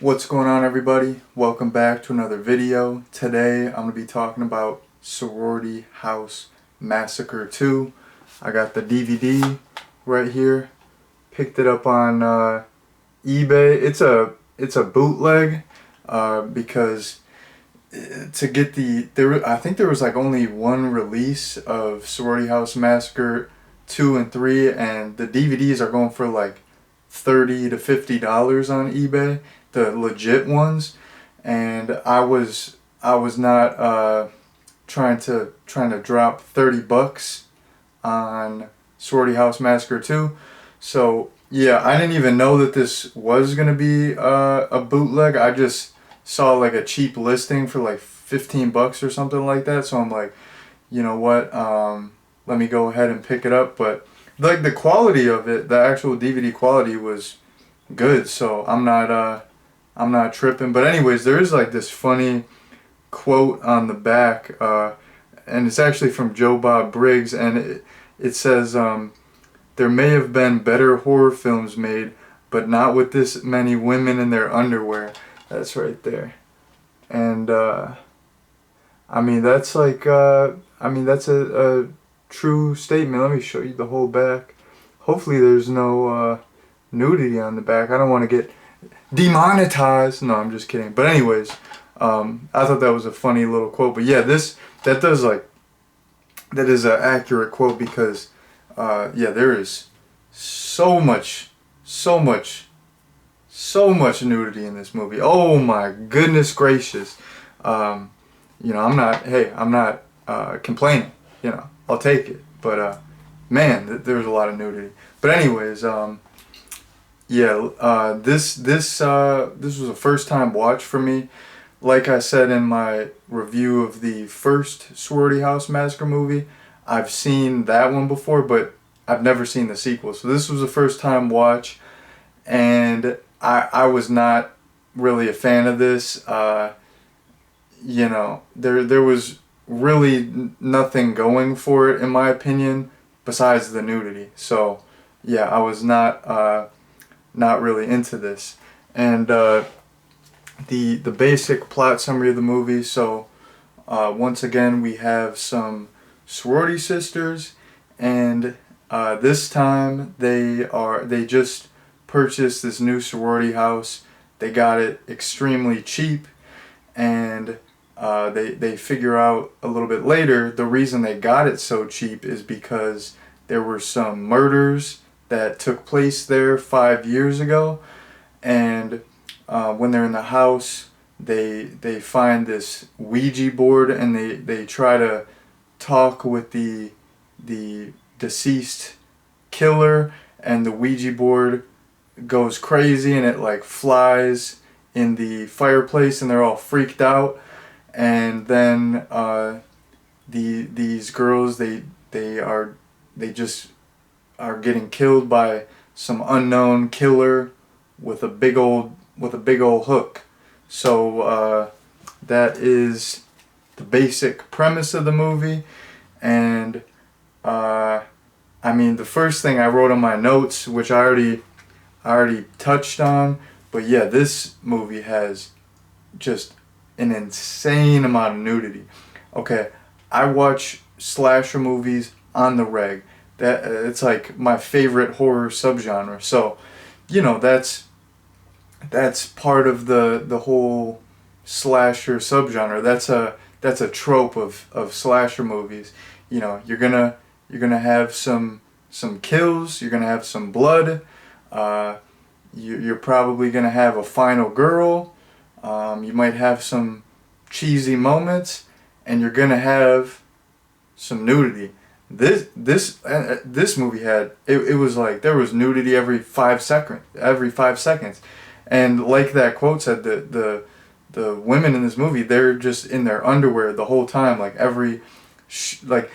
What's going on, everybody? Welcome back to another video. Today I'm going to be talking about Sorority House Massacre II. I got the DVD right here. Picked it up on eBay. It's a bootleg because to get I think there was like only one release of Sorority House Massacre 2 and 3, and the DVDs are going for like $30 to $50 on eBay, the legit ones, and I was not trying to drop $30 on Sorority House Massacre 2. So yeah, I didn't even know that this was gonna be a bootleg. I just saw like a cheap listing for like $15 or something like that. So I'm like, you know what? Let me go ahead and pick it up. But like the quality of it, the actual DVD quality was good. So I'm not tripping. But anyways, there is like this funny quote on the back, and it's actually from Joe Bob Briggs, and it says, there may have been better horror films made, but not with this many women in their underwear. That's right there. And I mean, that's like that's a true statement. Let me show you the whole back. Hopefully there's no nudity on the back. I don't want to get demonetized. No, I'm just kidding. But anyways, I thought that was a funny little quote. But yeah, that is an accurate quote, because yeah, there is so much nudity in this movie. Oh my goodness gracious. You know, I'm not complaining. You know, I'll take it. But man, there's a lot of nudity. But anyways, yeah, this was a first time watch for me. Like I said in my review of the first Sorority House Massacre movie, I've seen that one before, but I've never seen the sequel. So this was a first time watch, and I was not really a fan of this. You know, there was really nothing going for it, in my opinion, besides the nudity. So yeah, I was not really into this. And the basic plot summary of the movie. So once again, we have some sorority sisters, and this time they just purchased this new sorority house. They got it extremely cheap, and they figure out a little bit later the reason they got it so cheap is because there were some murders that took place there 5 years ago, and when they're in the house, they find this Ouija board, and they try to talk with the deceased killer, and the Ouija board goes crazy, and it like flies in the fireplace, and they're all freaked out. And then these girls, they just are getting killed by some unknown killer with a big old hook. So that is the basic premise of the movie. And I mean, the first thing I wrote on my notes, which I already touched on, but yeah, this movie has just an insane amount of nudity. Okay, I watch slasher movies on the reg. That it's like my favorite horror subgenre. So, you know, that's part of the whole slasher subgenre. That's a trope of slasher movies. You know, you're gonna have some kills. You're gonna have some blood. You're probably gonna have a final girl. You might have some cheesy moments, and you're gonna have some nudity. This movie had it was like there was nudity every 5 seconds, and like that quote said, the women in this movie, they're just in their underwear the whole time. Like like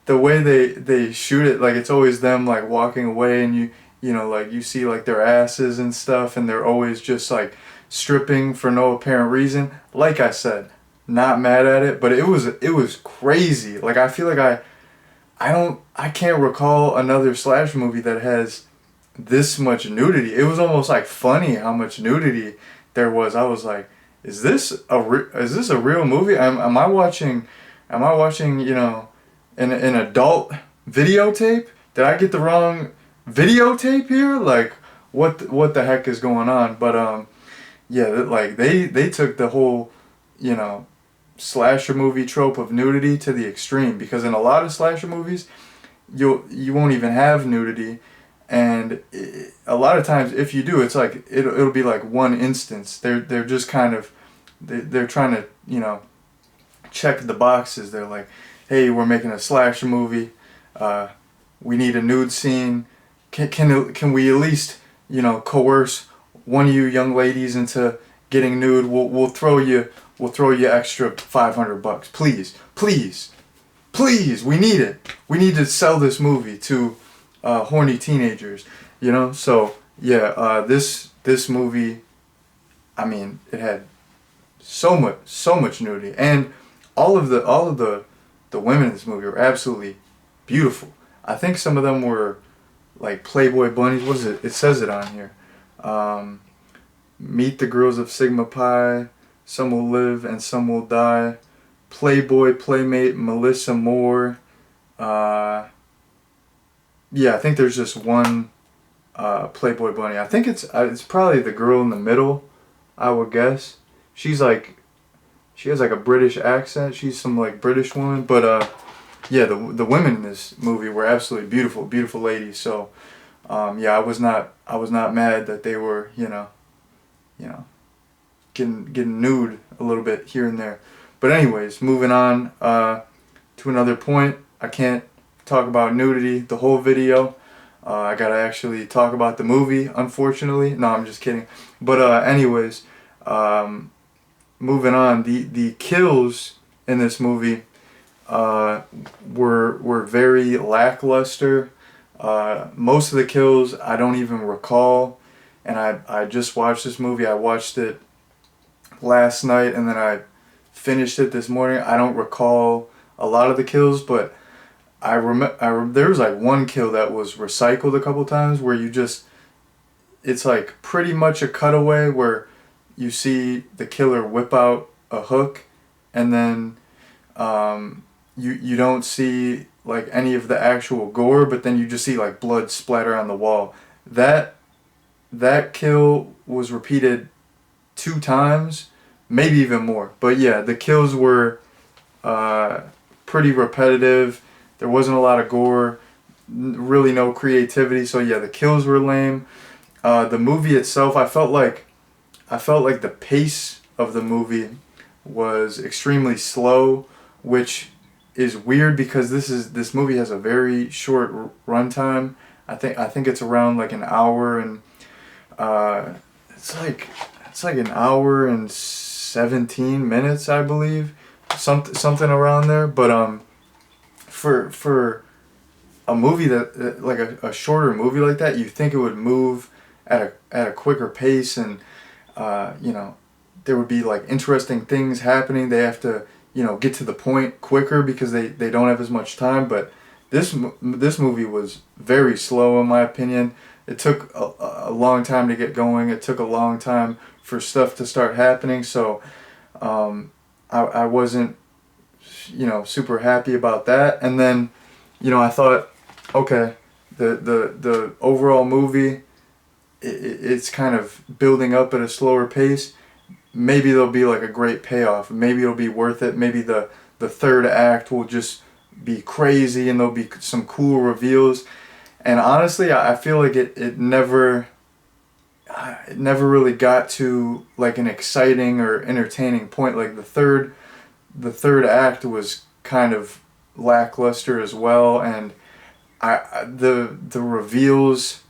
the way they shoot it, like it's always them like walking away, and you know, like you see like their asses and stuff, and they're always just like stripping for no apparent reason. Like I said, not mad at it, but it was crazy. Like I feel like I can't recall another slasher movie that has this much nudity. It was almost like funny how much nudity there was. I was like, is this a real movie? Am I watching you know, an adult videotape? Did I get the wrong videotape here? Like, what the heck is going on? But yeah, like they took the whole, you know, slasher movie trope of nudity to the extreme, because in a lot of slasher movies you won't even have nudity, and a lot of times if you do, it's like it'll be like one instance. They're just kind of they're trying to, you know, check the boxes. They're like, hey, we're making a slasher movie, we need a nude scene. Can we at least, you know, coerce one of you young ladies into getting nude? We'll throw you extra $500, please. We need it. We need to sell this movie to horny teenagers, you know. So yeah, this movie, I mean, it had so much nudity, and all of the women in this movie were absolutely beautiful. I think some of them were like Playboy bunnies. What is it? It says it on here. Meet the girls of Sigma Pi. Some will live and some will die. Playboy Playmate Melissa Moore. Yeah, I think there's just one Playboy bunny. I think it's probably the girl in the middle, I would guess. She has like a British accent. She's some like British woman, but yeah, the women in this movie were absolutely beautiful ladies. So yeah, I was not mad that they were, you know, getting nude a little bit here and there. But anyways, moving on to another point. I can't talk about nudity the whole video. I gotta actually talk about the movie, unfortunately. No, I'm just kidding. But anyways, moving on. The kills in this movie were very lackluster. Most of the kills I don't even recall, and I just watched this movie. I watched it last night and then I finished it this morning. I don't recall a lot of the kills, but I remember there was like one kill that was recycled a couple times, where it's like pretty much a cutaway where you see the killer whip out a hook, and then you don't see like any of the actual gore, but then you just see like blood splatter on the wall. That kill was repeated 2 times, maybe even more. But yeah, the kills were pretty repetitive. There wasn't a lot of gore, really no creativity. So yeah, the kills were lame. The movie itself, I felt like the pace of the movie was extremely slow, which is weird because this movie has a very short runtime. I think it's around like an hour, and it's like an hour and 17 minutes, I believe, something around there. But for a movie that like a shorter movie like that, you think it would move at a quicker pace, and you know, there would be like interesting things happening. They have to, you know, get to the point quicker because they don't have as much time. But this movie was very slow, in my opinion. It took a long time to get going. It took a long time for stuff to start happening. So I wasn't, you know, super happy about that. And then, you know, I thought, okay, the overall movie, it's kind of building up at a slower pace. Maybe there'll be like a great payoff. Maybe it'll be worth it. Maybe the third act will just be crazy and there'll be some cool reveals. And honestly, I feel like it never really got to like an exciting or entertaining point. Like the third act was kind of lackluster as well, and the reveals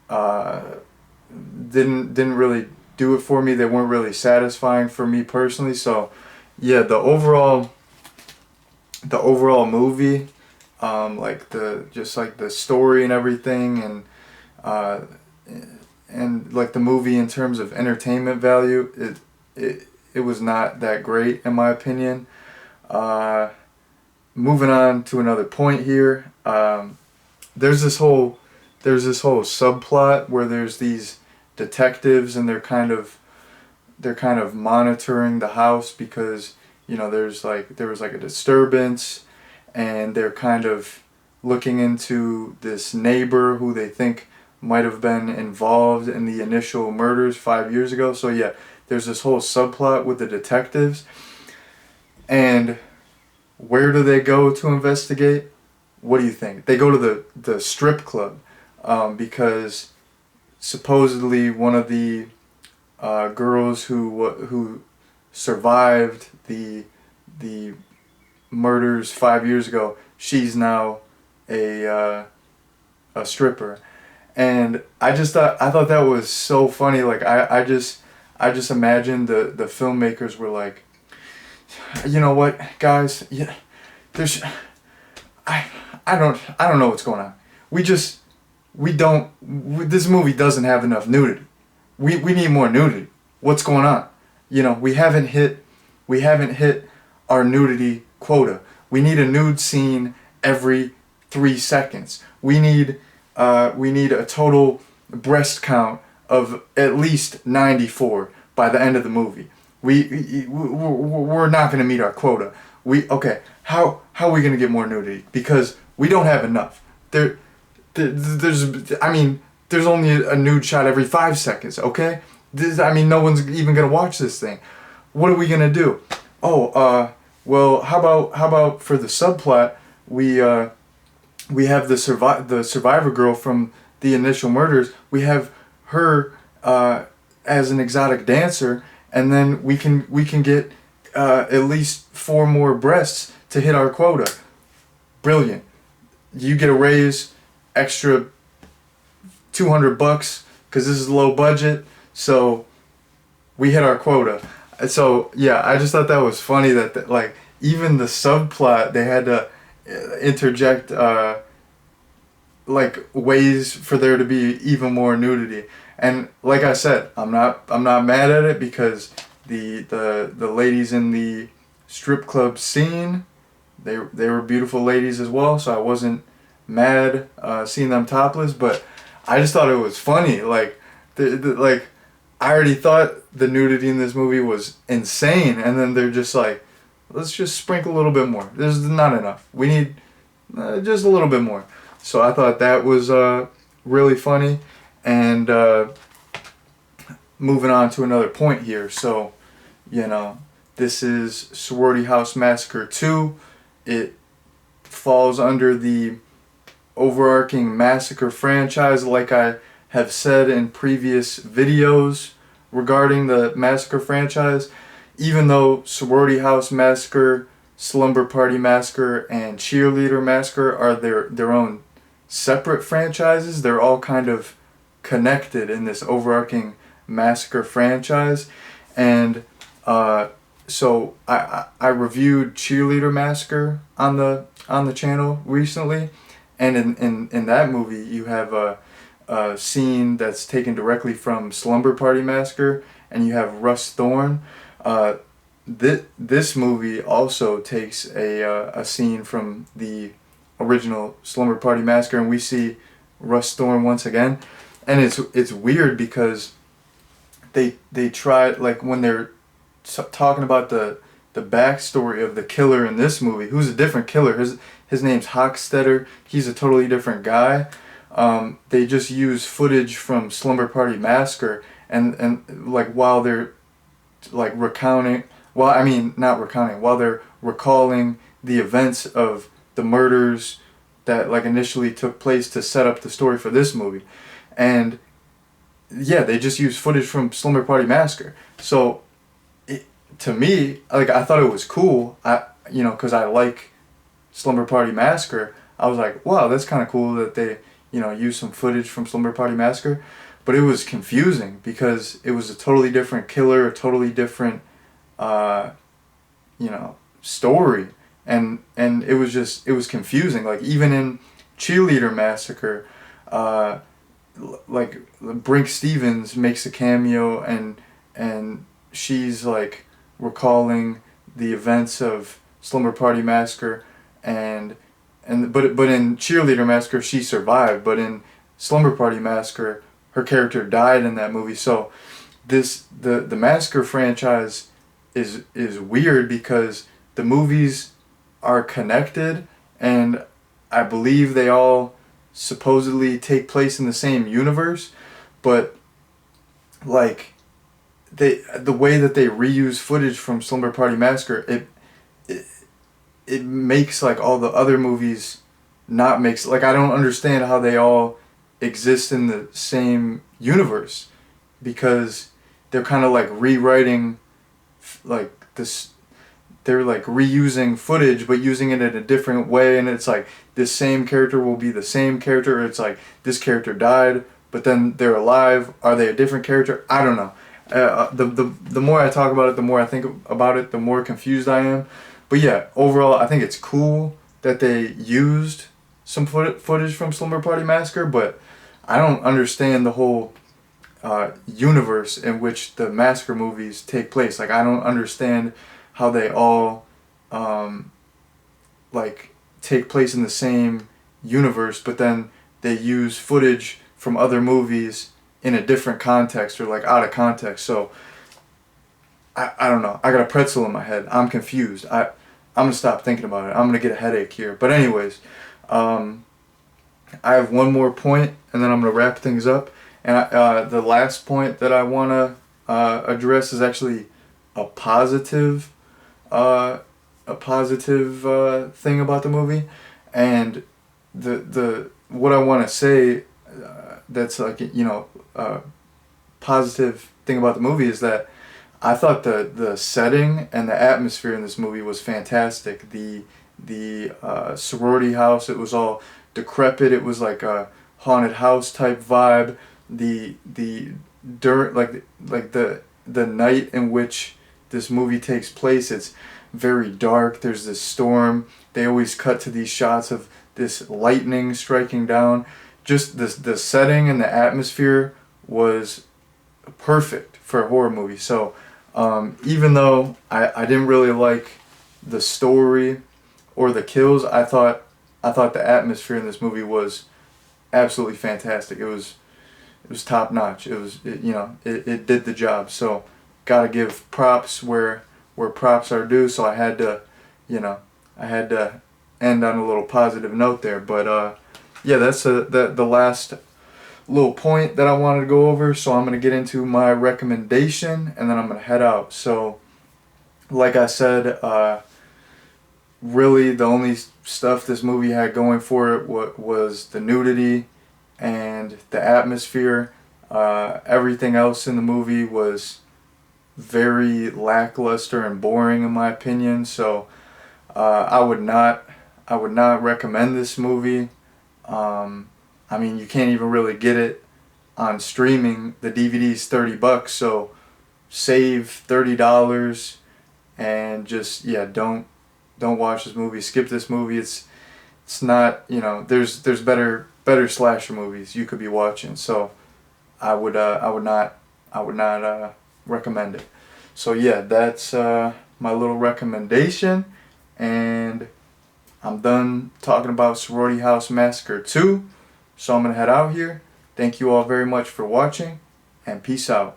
didn't really do it for me. They weren't really satisfying for me personally. So yeah, the overall movie, like the story and everything, and like the movie in terms of entertainment value, it was not that great in my opinion. Moving on to another point here. There's this whole subplot where there's these detectives, and they're kind of they're kind of monitoring the house because, you know, there was like a disturbance, and they're kind of looking into this neighbor who they think might have been involved in the initial murders 5 years ago. So yeah, there's this whole subplot with the detectives. And where do they go to investigate? What do you think? They go to the strip club, because supposedly one of the girls who survived the murders 5 years ago, she's now a stripper. And I thought that was so funny. Like I just imagined the filmmakers were like, you know what, guys, yeah, there's I don't know what's going on. This movie doesn't have enough nudity. We need more nudity. What's going on? You know, we haven't hit our nudity quota. We need a nude scene every 3 seconds. We need a total breast count of at least 94 by the end of the movie. We're not going to meet our quota. How are we going to get more nudity? Because we don't have enough. There's only a nude shot every 5 seconds, okay? No one's even going to watch this thing. What are we going to do? Well, how about for the subplot, we have the survivor girl from the initial murders. We have her as an exotic dancer, and then we can get at least 4 more breasts to hit our quota. Brilliant. You get a raise, extra $200 because this is low budget. So we hit our quota. So yeah, I just thought that was funny that like even the subplot they had to interject like ways for there to be even more nudity. And like I said, I'm not mad at it because the ladies in the strip club scene, they were beautiful ladies as well, so I wasn't mad seeing them topless, but I just thought it was funny. Like like I already thought the nudity in this movie was insane, and then they're just like, let's just sprinkle a little bit more. There's not enough. We need just a little bit more. So I thought that was really funny. And moving on to another point here. So, you know, this is Sorority House Massacre II. It falls under the overarching Massacre franchise, like I have said in previous videos regarding the Massacre franchise. Even though Sorority House Massacre, Slumber Party Massacre, and Cheerleader Massacre are their own separate franchises, they're all kind of connected in this overarching Massacre franchise. And so I reviewed Cheerleader Massacre on the channel recently, and in that movie you have a scene that's taken directly from Slumber Party Massacre, and you have Russ Thorn. This movie also takes a scene from the original Slumber Party Massacre, and we see Russ Thorn once again. And it's weird because they try, like when they're talking about the backstory of the killer in this movie, who's a different killer. His name's Hochstetter. He's a totally different guy. They just use footage from Slumber Party Massacre, and like while they're like recounting, while they're recalling the events of the murders that like initially took place to set up the story for this movie. And yeah, they just use footage from Slumber Party Massacre. So to me, like, I thought it was cool. Because I like Slumber Party Massacre. I was like, wow, that's kind of cool that they, use some footage from Slumber Party Massacre. But it was confusing because it was a totally different killer, a totally different, story. And it was confusing. Like, even in Cheerleader Massacre, like, Brink Stevens makes a cameo, and she's, like, recalling the events of Slumber Party Massacre, but in Cheerleader Massacre, she survived. But in Slumber Party Massacre, her character died in that movie. So the Massacre franchise is weird because the movies are connected, and I believe they all supposedly take place in the same universe, but like the way that they reuse footage from Slumber Party Massacre, it makes like all the other movies not makes like I don't understand how they all exist in the same universe, because they're kind of like rewriting like this, they're like reusing footage but using it in a different way, and it's like this same character will be the same character, or it's like this character died but then they're alive, are they a different character? I don't know. The more I talk about it, the more I think about it, the more confused I am. But yeah, overall I think it's cool that they used some footage from Slumber Party Massacre, but I don't understand the whole universe in which the Massacre movies take place. Like I don't understand how they all like take place in the same universe, but then they use footage from other movies in a different context or like out of context. So I don't know. I got a pretzel in my head. I'm confused. I'm gonna stop thinking about it. I'm gonna get a headache here. But anyways, I have one more point, and then I'm gonna wrap things up. And the last point that I wanna address is actually a positive thing about the movie, and the what I want to say that's like positive thing about the movie is that I thought the setting and the atmosphere in this movie was fantastic. The sorority house, it was all decrepit. It was like a haunted house type vibe. The dirt, like the night in which this movie takes place, it's very dark. There's this storm. They always cut to these shots of this lightning striking down. Just the setting and the atmosphere was perfect for a horror movie. So even though I didn't really like the story or the kills, I thought the atmosphere in this movie was absolutely fantastic. It was top notch. It did the job. So gotta give props where props are due. So I had to end on a little positive note there. But yeah, that's the last little point that I wanted to go over. So I'm gonna get into my recommendation, and then I'm gonna head out. So like I said, really the only stuff this movie had going for it was the nudity and the atmosphere. Everything else in the movie was very lackluster and boring in my opinion. So I would not recommend this movie. I mean, you can't even really get it on streaming. The DVD's $30, so save $30 and just don't watch this movie. Skip this movie. It's not, there's better slasher movies you could be watching. So I would not recommend it. So yeah, that's my little recommendation, and I'm done talking about Sorority House Massacre 2. So I'm gonna head out here. Thank you all very much for watching, and peace out.